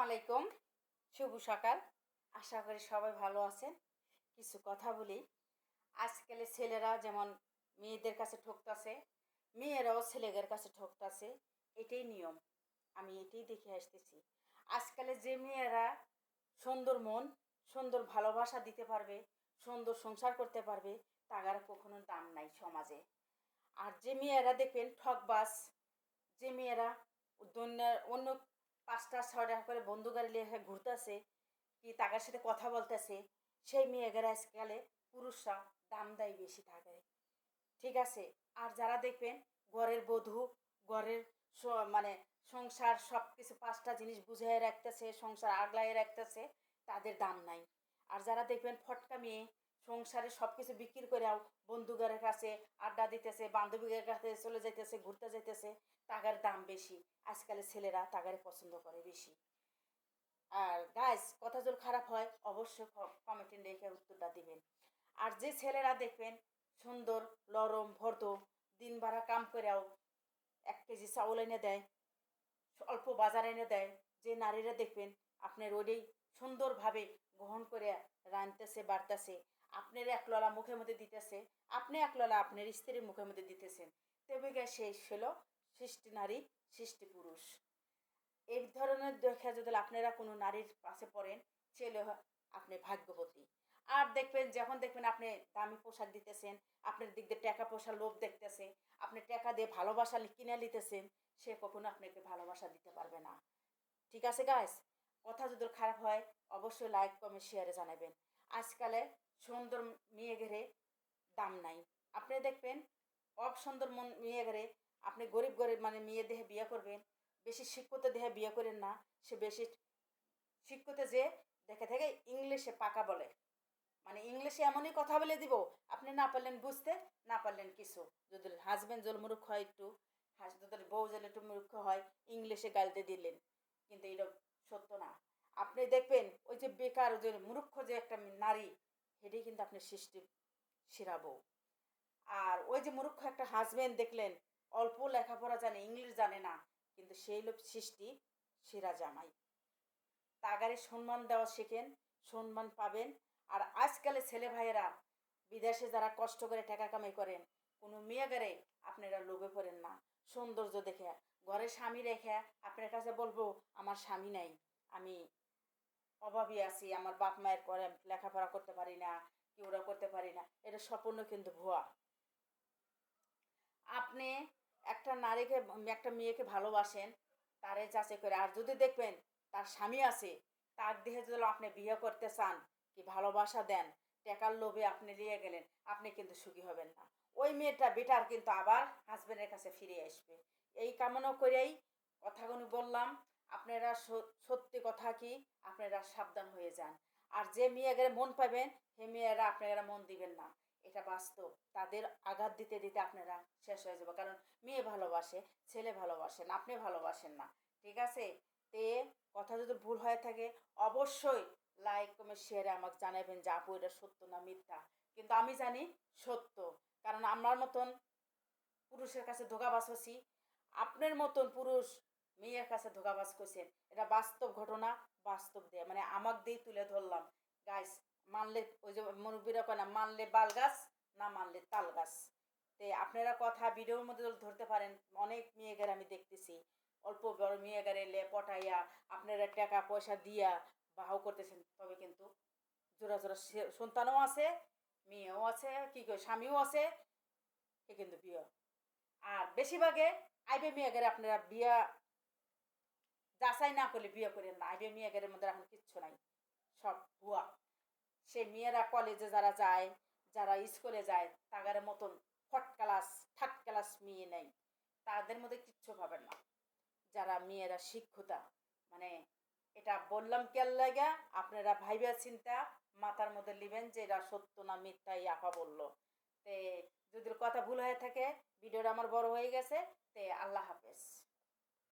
আসসালামু আলাইকুম। শুভ সকাল। আশা করি সবাই ভালো আছেন। কিছু কথা বলি। আজকালের ছেলেরা যেমন মেয়েদের কাছে ঠকতাছে, মেয়েরাও ছেলেদের কাছে ঠকতাছে। এটাই নিয়ম। আমি এটাই দেখে আসতেছি। আজকালের যে মেয়েরা সুন্দর মন, সুন্দর ভালোবাসা দিতে পারবে, সুন্দর সংসার করতে পারবে, তাগার কখনো দাম নাই সমাজে। আর যে মেয়েরা দেখবেন ঠকবাজ, যে মেয়েরা অন্য ৫টা ৬টা করে বন্ধু গাড়ি লিয়ে ঘুরতেছে, কি তাদের সাথে কথা বলতেছে, সেই মেয়েদের আজকালে পুরুষরা দাম দেয় বেশি থাকে। ঠিক আছে। আর যারা দেখবেন ঘরের বধূ, ঘরের মানে সংসার সব কিছু 5টা জিনিস বুঝাই রাখতেছে, সংসার আগলায় রাখতেছে, তাদের দাম নাই। আর যারা দেখবেন ফটকা মেয়ে, সংসারে সব কিছু বিক্রি করেও বন্ধুদের কাছে আড্ডা দিতেছে, বান্ধবীদের কাছে চলে যাইতেছে, ঘুরতে যাইতেছে, তাগার দাম বেশি। আজকালের ছেলেরা তাগারে পছন্দ করে বেশি। আর গাইস, কথা যদি খারাপ হয় অবশ্যই কমেন্টে লিখে উত্তরটা দিবেন। আর যে ছেলেরা দেখবেন সুন্দর লরম ভদ্র, দিন ভাড়া কাম করেও 1 কেজি চাউল এনে দেয়, অল্প বাজার এনে দেয়, যে নারীরা দেখবেন আপনার ওইটাই সুন্দরভাবে গ্রহণ করে রাঁধতেছে বাড়তেছে, আপনার একললা মুখের মধ্যে দিতেছে, আপনি একললা আপনার স্ত্রীর মুখের মধ্যে দিতেছেন, তবে সেই হলো সৃষ্টি নারী, সৃষ্টি পুরুষ। এই ধরনের দেখা যদি আপনারা কোনো নারীর পাশে পড়েন, ছেলে আপনি ভাগ্যবতী। আর দেখবেন যখন দেখবেন আপনি দামি পোশাক দিতেছেন, আপনার দিক দিয়ে টাকা পয়সা লোভ দেখতেছে, আপনি টাকা দিয়ে ভালোবাসা কিনে নিতেছেন, সে কখনো আপনাকে ভালোবাসা দিতে পারবে না। ঠিক আছে গাইস, কথা যদি খারাপ হয় অবশ্যই লাইক কমেন্ট শেয়ারে জানাবেন। আজকালে সুন্দর মেয়ে ঘেরে দাম নাই। আপনি দেখবেন সুন্দর মেয়ে ঘেরে আপনি গরিব গরিব মানে মেয়ে দেহে বিয়ে করবেন, বেশি শিক্ষিত দেহে বিয়ে করেন না। সে বেশি শিক্ষিত যে দেখে থেকে ইংলিশে পাকা বলে, মানে ইংলিশে এমনই কথা বলে দিব, আপনি না পারলেন বুঝতে, না পারলেন কিছু। যদি হাজব্যান্ড জল মূর্খ হয় একটু, যদি বউ জল একটু মূর্খ হয়, ইংলিশে গালতে দিলেন, কিন্তু এটা সত্য না। আপনি দেখবেন ওই যে বেকার যে মূর্খ যে একটা নারী, সেটাই কিন্তু আপনি সৃষ্টি সেরা বউ। আর ওই যে মূর্খ একটা হাজব্যান্ড দেখলেন, অল্প লেখাপড়া জানে, ইংলিশ জানে না, কিন্তু সেই লোক সৃষ্টি সেরা জামাই। তাগারে সম্মান দেওয়া শেখেন, সম্মান পাবেন। আর আজকালের ছেলে ভাইয়েরা বিদেশে যারা কষ্ট করে টাকা কামাই করেন, কোনো মেয়েগারে আপনারা লোভে পড়েন না। সৌন্দর্য দেখে ঘরে স্বামী রেখে আপনার কাছে বলবো আমার স্বামী নাই, আমি অভাবী আছি, আমার বাপ মায়ের করে লেখাপড়া করতে পারি না, কি ওরা করতে পারি না, এটা সম্পূর্ণ কিন্তু ভুয়া। আপনি একটা নারীকে, একটা মেয়েকে ভালোবাসেন, তারে যাচাই করে। আর যদি দেখবেন তার স্বামী আছে, তার দেহে যদি আপনি বিয়ে করতে চান, কি ভালোবাসা দেন, টাকার লোভে আপনি নিয়ে গেলেন, আপনি কিন্তু সুখী হবেন না। ওই মেয়েটা বেটার কিন্তু আবার হাজব্যান্ডের কাছে ফিরে আসবে। এই কামনা করেই কথাগুলো বললাম। আপনারা সত্যি কথা কি, আপনারা সাবধান হয়ে যান। আর যে মেয়েদের মন পাবেন, সে মেয়েরা আপনারা মন দিবেন না, এটা বাস্তব। তাদের আঘাত দিতে দিতে আপনারা শেষ হয়ে যাবে, কারণ মেয়ে ভালোবাসে, ছেলে ভালোবাসেন, আপনি ভালোবাসেন না। ঠিক আছে। তে কথা যদি ভুল হয়ে থাকে অবশ্যই লাইক কমেন্ট শেয়ারে আমাকে জানাবেন যে আপু এটা সত্য না মিথ্যা। কিন্তু আমি জানি সত্য, কারণ আমার মতন পুরুষের কাছে ধোকাবাজ হচ্ছি, আপনার মতন পুরুষ মেয়ের কাছে ধোকাবাজ করছেন, এটা বাস্তব ঘটনা। বাস্তব দিয়ে মানে আমাক দিয়ে তুলে ধরলাম। গাইস, মানলে ওই যে মুরব্বীরা কয় না, মানলে বাল গাছ, না মানলে তাল গাছ। তে আপনারা কথা ভিডিওর মধ্যে ধরতে পারেন, অনেক মেয়েদের আমি দেখতেছি অল্প বড় মেয়েদের এলে পটাইয়া আপনারা টাকা পয়সা দিয়া বাহাও করতেছেন, তবে কিন্তু জোড়া জোড়া সন্তানও আছে, মেয়েও আছে, কি কয় স্বামীও আছে, এ কিন্তু বিয়ে। আর বেশিরভাগে আইবে মেয়েদের আপনারা বিয়া যাচাই না করলে বিয়ে করেন না। আইবে মেয়েদের মধ্যে এখন কিচ্ছু নাই, সব ভুয়া। সে মেয়েরা কলেজে যারা যায়, যারা স্কুলে যায়, তাদের মতন ফট ক্লাস, থার্ড ক্লাস মেয়ে নেই, তাদের মধ্যে কিচ্ছু পাবেন না। যারা মেয়েরা শিক্ষিতা, মানে এটা বললাম কেন লাগা, আপনারা ভাইবা চিন্তা মাথার মধ্যে নেবেন যে এটা সত্য না মিথ্যা, এই আপা বললো। তে যদি কথা ভুল হয়ে থাকে, ভিডিওটা আমার বড় হয়ে গেছে, তে আল্লাহ হাফেজ।